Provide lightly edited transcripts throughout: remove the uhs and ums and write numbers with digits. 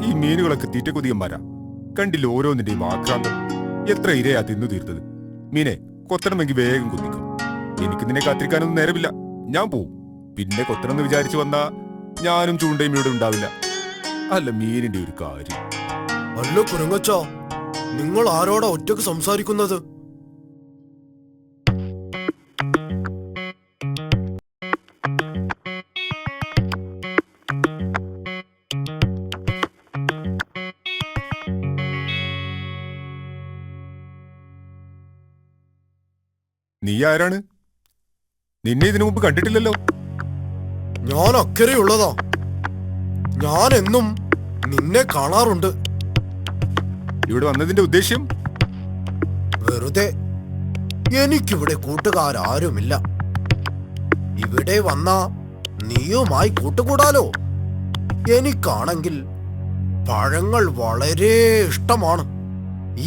ഈ മീനുകളൊക്കെ തീറ്റ കൊതിയന്മാരാ. കണ്ടില്ല ഓരോന്നിന്റെയും ആക്രാന്തം. എത്ര ഇരയാ തിന്നു തീർത്തത്. മീനെ കൊത്തണമെങ്കിൽ വേഗം കൊത്തിക്കും. എനിക്ക് നിന്നെ കാത്തിരിക്കാനൊന്നും നേരമില്ല. ഞാൻ പോവും. പിന്നെ കൊത്തണമെന്ന് വിചാരിച്ചു വന്നാ ഞാനും ചൂണ്ടയും ഇവിടെ ഉണ്ടാവില്ല. അല്ല മീനിന്റെ ഒരു കാര്യം. അല്ല കുരങ്ങച്ച, നിങ്ങൾ ആരോടാ ഒറ്റക്ക് സംസാരിക്കുന്നത്? നീ ആരാണ്? നിന്നെ ഇതിനു മുമ്പ് കണ്ടിട്ടില്ലല്ലോ. ഞാൻ അക്കരെയുള്ളതാ. ഞാൻ എന്നും നിന്നെ കാണാറുണ്ട്. ഇവിടെ വന്നതിന്റെ ഉദ്ദേശ്യം? വെറുതെ. എനിക്കിവിടെ കൂട്ടുകാരാരുമില്ല. ഇവിടെ വന്നാ നീയുമായി കൂട്ടുകൂടാലോ. എനിക്കാണെങ്കിൽ പഴങ്ങൾ വളരെ ഇഷ്ടമാണ്.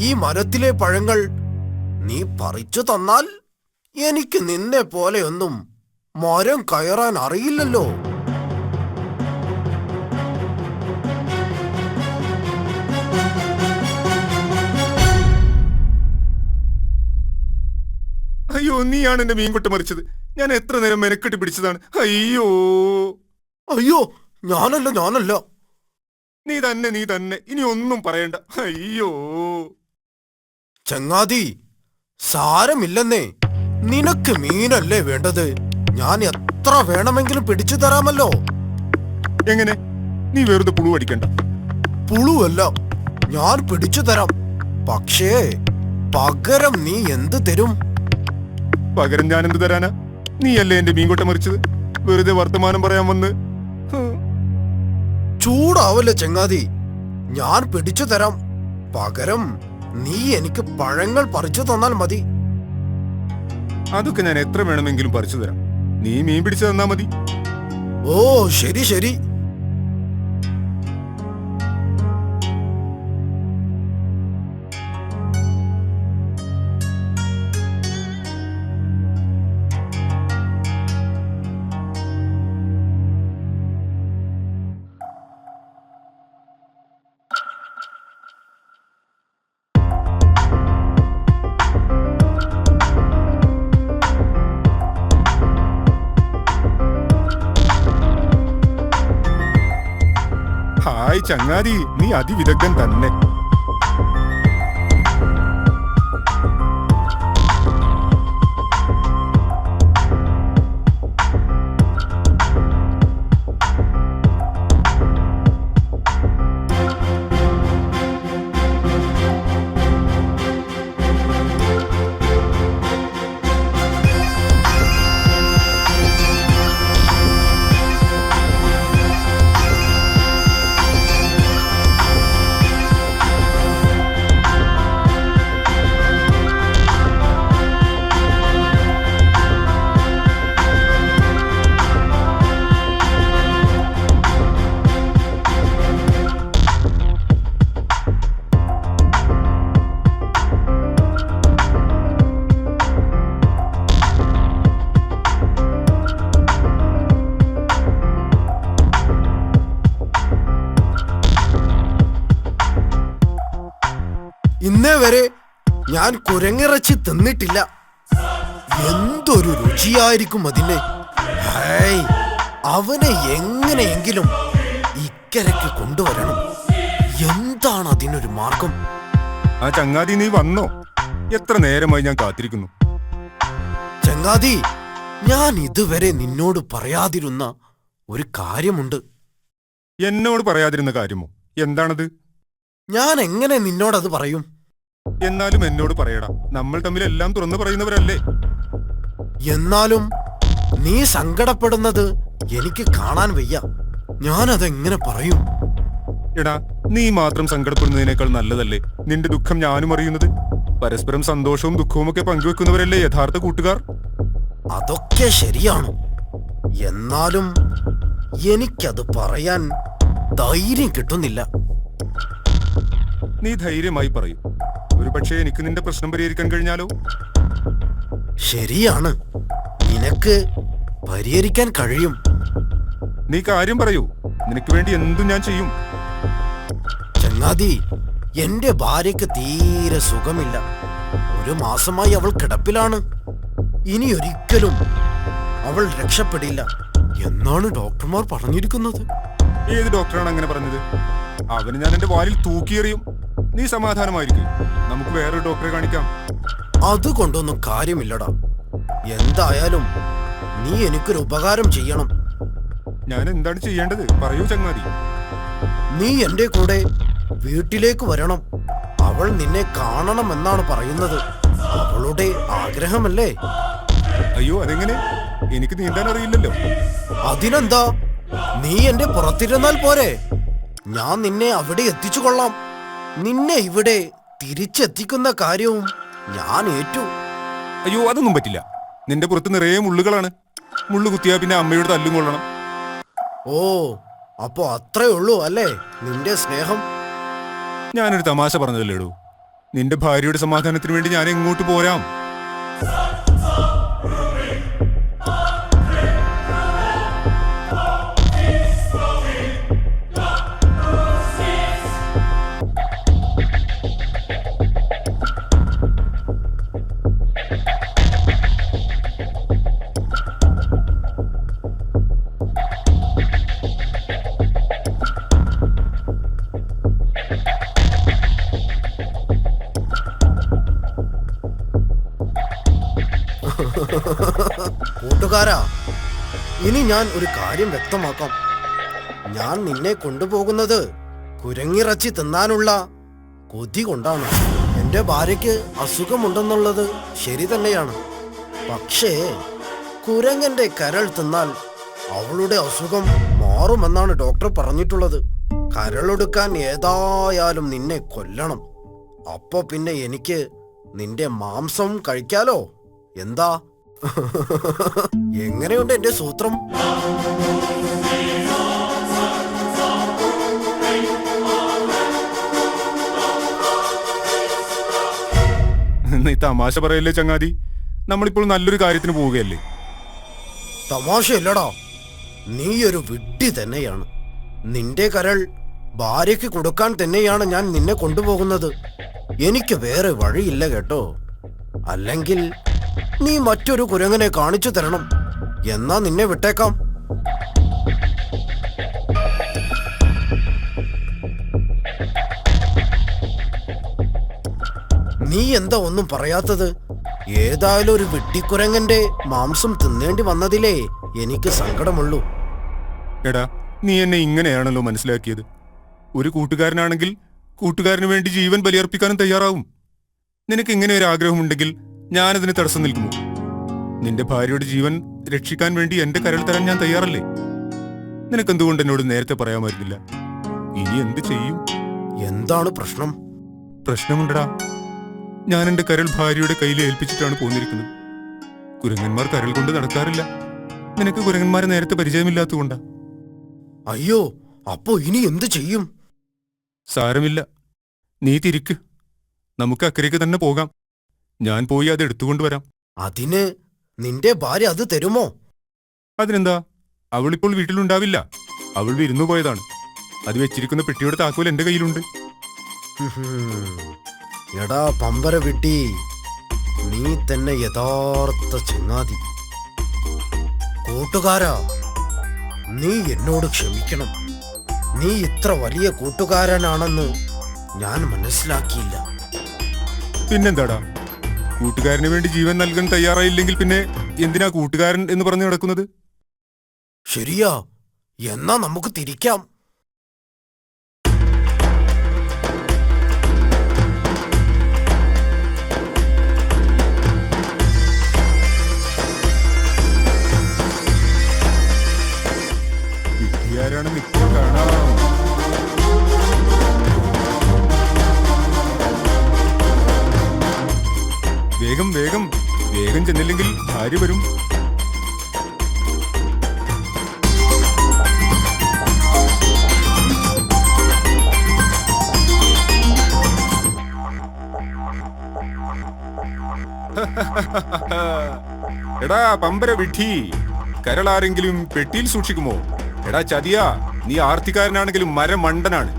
ഈ മരത്തിലെ പഴങ്ങൾ നീ പറിച്ചു തന്നാൽ എനിക്ക് നിന്നെ പോലെയൊന്നും മരം കയറാൻ അറിയില്ലല്ലോ. അയ്യോ, നീയാണ് എന്റെ മീൻകൊട്ട മറിച്ചത്. ഞാൻ എത്ര നേരം മെനക്കെട്ടി പിടിച്ചതാണ്. അയ്യോ അയ്യോ, ഞാനല്ല. നീ തന്നെ. ഇനി ഒന്നും പറയണ്ട. അയ്യോ ചങ്ങാതി, സാരമില്ലെന്നേ. നിനക്ക് മീനല്ലേ വേണ്ടത്? ഞാൻ എത്ര വേണമെങ്കിലും പിടിച്ചു തരാമല്ലോ. എങ്ങനെ? നീ വെറുതെ പുഴു അടിക്കണ്ട. പുളുവല്ല, ഞാൻ പിടിച്ചു തരാം. പക്ഷേ പകരം നീ എന്ത് തരും? പകരം ഞാൻ എന്ത് തരാനാ? നീയല്ലേ എന്റെ മീൻകൊട്ട മറിച്ചത്. വെറുതെ വർത്തമാനം പറയാൻ വന്ന്. ചൂടാവല്ലേ ചങ്ങാതി. ഞാൻ പിടിച്ചു തരാം. പകരം നീ എനിക്ക് പഴങ്ങൾ പറിച്ചു തന്നാൽ മതി. അതൊക്കെ ഞാൻ എത്ര വേണമെങ്കിലും പറിച്ചു തരാം. നീ മീൻ പിടിച്ചു തന്നാ മതി. ഓ ശരി ശരി. ഹായ് ചങ്ങാതി, നീ അതിവിദഗ്ധൻ തന്നെ. ഇന്നേ വരെ ഞാൻ കുരങ്ങിറച്ചി തിന്നിട്ടില്ല. എന്തൊരു രുചിയായിരിക്കും അതിന്. ഹേയ്, അവനെ എങ്ങനെയെങ്കിലും ഇക്കരയ്ക്ക് കൊണ്ടുവരണം. എന്താണ് അതിനൊരു മാർഗം? ആ ചങ്ങാതി, നീ വന്നോ? എത്ര നേരമായി ഞാൻ കാത്തിരിക്കുന്നു. ചങ്ങാതി, ഞാൻ ഇതുവരെ നിന്നോട് പറയാതിരുന്ന ഒരു കാര്യമുണ്ട്. എന്നോട് പറയാതിരുന്ന കാര്യമോ? എന്താണത്? ഞാൻ എങ്ങനെ നിന്നോടത് പറയും? എന്നാലും എന്നോട് പറയടാ. നമ്മൾ തമ്മിൽ എല്ലാം തുറന്നു പറയുന്നവരല്ലേ. എന്നാലും നീ സങ്കടപ്പെടുന്നത് എനിക്ക് കാണാൻ വയ്യ. ഞാനതെങ്ങനെ പറയും? എടാ, നീ മാത്രം സങ്കടപ്പെടുന്നതിനേക്കാൾ നല്ലതല്ലേ നിന്റെ ദുഃഖം ഞാനും അറിയുന്നത്. പരസ്പരം സന്തോഷവും ദുഃഖവും ഒക്കെ പങ്കുവെക്കുന്നവരല്ലേ യഥാർത്ഥ കൂട്ടുകാർ. അതൊക്കെ ശരിയാണ്. എന്നാലും എനിക്കത് പറയാൻ ധൈര്യം കിട്ടുന്നില്ല. നീ ധൈര്യമായി പറയൂ. ഒരു പക്ഷേ എനിക്ക് നിന്റെ പ്രശ്നം പരിഹരിക്കാൻ കഴിഞ്ഞാലോ? ശരിയാണ്, നിനക്ക് പരിഹരിക്കാൻ കഴിയും. നീ കാര്യം പറയൂ. നിനക്ക് വേണ്ടി എന്തും ഞാൻ ചെയ്യും. ചങ്ങാതി, എന്റെ ഭാര്യക്ക് തീരെ സുഖമില്ല. 1 മാസമായി അവൾ കിടപ്പിലാണ്. ഇനി ഒരിക്കലും അവൾ രക്ഷപ്പെടില്ല എന്നാണ് ഡോക്ടർമാർ പറഞ്ഞിരിക്കുന്നത്. ഏത് ഡോക്ടറാണ് അങ്ങനെ പറഞ്ഞത്? അവന് ഞാൻ എന്റെ വാലിൽ തൂക്കിയെറിയും. നീ സമാധാനമായിരിക്കും, നമുക്ക് വേറൊരു ഡോക്ടറെ കാണിക്കാം. അതുകൊണ്ടൊന്നും കാര്യമില്ലടാ. എന്തായാലും നീ എനിക്കൊരു ഉപകാരം ചെയ്യണം. ഞാൻ എന്താണ് ചെയ്യേണ്ടത് പറയൂ ചങ്ങാതി. നീ എന്റെ കൂടെ വീട്ടിലേക്ക് വരണം. അവൾ നിന്നെ കാണണമെന്നാണ് പറയുന്നത്. അവളുടെ ആഗ്രഹമല്ലേ? അയ്യോ, അതെങ്ങനെ? എനിക്ക് നീന്താൻ അറിയില്ലല്ലോ. അതിനെന്താ, നീ എന്റെ പുറത്തിരുന്നാൽ പോരെ? ഞാൻ നിന്നെ അവിടെ എത്തിച്ചു കൊള്ളാം. നിന്നെ ഇവിടെ തിരിച്ചെത്തിക്കുന്ന കാര്യവും ഞാൻ ഏറ്റു. അയ്യോ, അതൊന്നും പറ്റില്ല. നിന്റെ പുറത്ത് നിറയെ മുള്ളുകളാണ്. മുള്ളു കുത്തിയാ പിന്നെ അമ്മയോട് തല്ലും കൊള്ളണം. ഓ, അപ്പോ അത്രേ ഉള്ളൂ അല്ലേ നിന്റെ സ്നേഹം? ഞാനൊരു തമാശ പറഞ്ഞതല്ലേടൂ. നിന്റെ ഭാര്യയുടെ സമാധാനത്തിന് വേണ്ടി ഞാൻ എങ്ങോട്ട് പോരാം? കൂട്ടുകാരാ, ഇനി ഞാൻ ഒരു കാര്യം വ്യക്തമാക്കാം. ഞാൻ നിന്നെ കൊണ്ടുപോകുന്നത് കുരങ്ങിറച്ചി തിന്നാനുള്ള കൊതി കൊണ്ടാണ്. എന്റെ ഭാര്യയ്ക്ക് അസുഖമുണ്ടെന്നുള്ളത് ശരി തന്നെയാണ്. പക്ഷേ കുരങ്ങന്റെ കരൾ തിന്നാൽ അവളുടെ അസുഖം മാറുമെന്നാണ് ഡോക്ടർ പറഞ്ഞിട്ടുള്ളത്. കരളെടുക്കാൻ ഏതായാലും നിന്നെ കൊല്ലണം. അപ്പൊ പിന്നെ എനിക്ക് നിന്റെ മാംസം കഴിക്കാലോ. എന്താ? എങ്ങനെയുണ്ട് എന്റെ സൂത്രം? നീ തമാശ പറയല്ലേ ചങ്ങാതി. നമ്മളിപ്പോൾ നല്ലൊരു കാര്യത്തിന് പോവുകയല്ലേ. തമാശയല്ലടാ, നീ ഒരു വിഡ്ഢി തന്നെയാണ്. നിന്റെ കരൾ ഭാര്യയ്ക്ക് കൊടുക്കാൻ തന്നെയാണ് ഞാൻ നിന്നെ കൊണ്ടുപോകുന്നത്. എനിക്ക് വേറെ വഴിയില്ല കേട്ടോ. അല്ലെങ്കിൽ നീ മറ്റൊരു കുരങ്ങനെ കാണിച്ചു തരണം. എന്നാ നിന്നെ വിട്ടേക്കാം. നീ എന്താ ഒന്നും പറയാത്തത്? ഏതായാലും ഒരു വെട്ടിക്കുരങ്ങന്റെ മാംസം തിന്നേണ്ടി വന്നതിലേ എനിക്ക് സങ്കടമുള്ളൂ. എടാ, നീ എന്നെ ഇങ്ങനെയാണല്ലോ മനസ്സിലാക്കിയത്. ഒരു കൂട്ടുകാരനാണെങ്കിൽ കൂട്ടുകാരന് വേണ്ടി ജീവൻ ബലിയർപ്പിക്കാനും തയ്യാറാവും. നിനക്ക് ഇങ്ങനെ ഒരു ആഗ്രഹമുണ്ടെങ്കിൽ ഞാനതിന് തടസ്സം നിൽക്കുമോ? നിന്റെ ഭാര്യയുടെ ജീവൻ രക്ഷിക്കാൻ വേണ്ടി എന്റെ കരൾ തരാൻ ഞാൻ തയ്യാറല്ലേ? നിനക്കെന്തുകൊണ്ട് എന്നോട് നേരത്തെ പറയാമായിരുന്നില്ല? ഇനി എന്ത് ചെയ്യും? എന്താണ് പ്രശ്നം? പ്രശ്നമുണ്ടടാ. ഞാൻ എന്റെ കരൾ ഭാര്യയുടെ കയ്യിൽ ഏൽപ്പിച്ചിട്ടാണ് പോന്നിരിക്കുന്നത്. കുരങ്ങന്മാർ കരൾ കൊണ്ട് നടക്കാറില്ല. നിനക്ക് കുരങ്ങന്മാരെ നേരത്തെ പരിചയമില്ലാത്തതുകൊണ്ടാ. അയ്യോ, അപ്പോ ഇനി എന്ത് ചെയ്യും? സാരമില്ല, നീ തിരിക്ക്. നമുക്ക് അക്കരയ്ക്ക് തന്നെ പോകാം. ഞാൻ പോയി അത് എടുത്തുകൊണ്ടുവരാം. അതിന് നിന്റെ ഭാര്യ അത് തരുമോ? അതിനെന്താ, അവളിപ്പോൾ വീട്ടിലുണ്ടാവില്ല. അവൾ വിരുന്നു പോയതാണ്. അത് വെച്ചിരിക്കുന്ന പെട്ടിയുടെ താക്കോൽ എന്റെ കയ്യിലുണ്ട്. എടാ പമ്പര വിട്ടി, നീ തന്നെ യഥാർത്ഥ ചങ്ങാതി. കൂട്ടുകാരാ, നീ എന്നോട് ക്ഷമിക്കണം. നീ ഇത്ര വലിയ കൂട്ടുകാരനാണെന്ന് ഞാൻ മനസ്സിലാക്കിയില്ല. പിന്നെന്താടാ, കൂട്ടുകാരന് വേണ്ടി ജീവൻ നൽകാൻ തയ്യാറായില്ലെങ്കിൽ പിന്നെ എന്തിനാ കൂട്ടുകാരൻ എന്ന് പറഞ്ഞു നടക്കുന്നത്? ശരിയാ, എന്നാ നമുക്ക് തിരിക്കാം. വിദ്യാരാണ് നിൽക്കാൻ കാണാം. വേഗം വേഗം വേഗം ചെന്നില്ലെങ്കിൽ ഭാര്യ വരും. എടാ പമ്പര വിഡ്ഢി, കരളാരെങ്കിലും പെട്ടിയിൽ സൂക്ഷിക്കുമോ? എടാ ചതിയാ, നീ ആർത്തിക്കാരനാണെങ്കിലും മരമണ്ടനാണ്.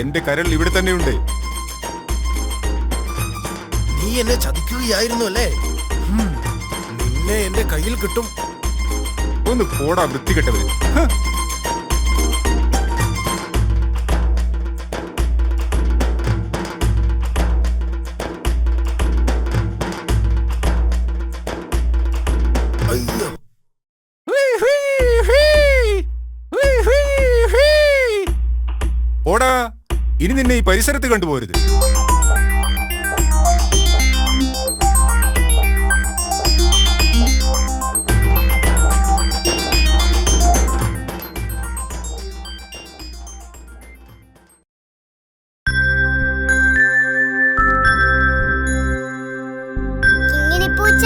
എന്റെ കരൾ ഇവിടെ തന്നെയുണ്ട്. നീ എന്നെ ചതിക്കുകയായിരുന്നു അല്ലേ? നിന്നെ എന്റെ കയ്യിൽ കിട്ടും. ഒന്ന് പോടാ വൃത്തികെട്ടവര്. അയ്യോ, ഓടാ, ഇനി നിന്നെ ഈ പരിസരത്ത് കണ്ടുപോരുത്. കിങ്ങിണി പൂച്ച